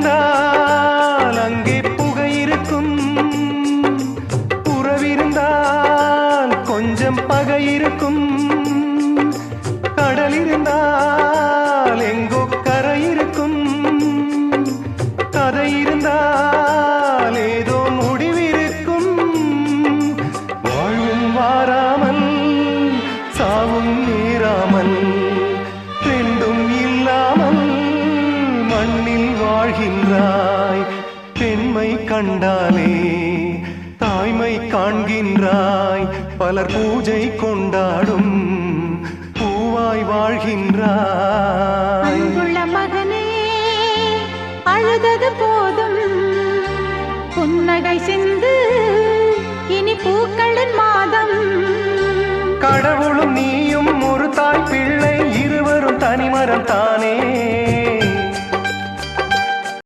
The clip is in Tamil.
இருந்தால் அங்கே புகை இருக்கும், உறவிருந்தால் கொஞ்சம் பகை இருக்கும், கடல் இருந்தால் எங்கோ கரை இருக்கும், கதை இருந்தால் ஏதோ முடிவிருக்கும். வாழ்வும் வாராமல் சாவும் நேராமல் ரெண்டும் இல்லாமல் மண்ணில் வாழ்கின்றாய். பெண்மை கண்டாலே தாய்மை காண்கின்றாய். பலர் பூஜை கொண்டாடும் பூவாய் வாழ்கின்றாய். அன்புள்ள மகனே, அழுதது போதும், புன்னகை சிந்து, இனி பூக்களின் மாதம். கடவுளும் நீயும் ஒரு தாய் பிள்ளை, இருவரும் தனிமரம் தானே.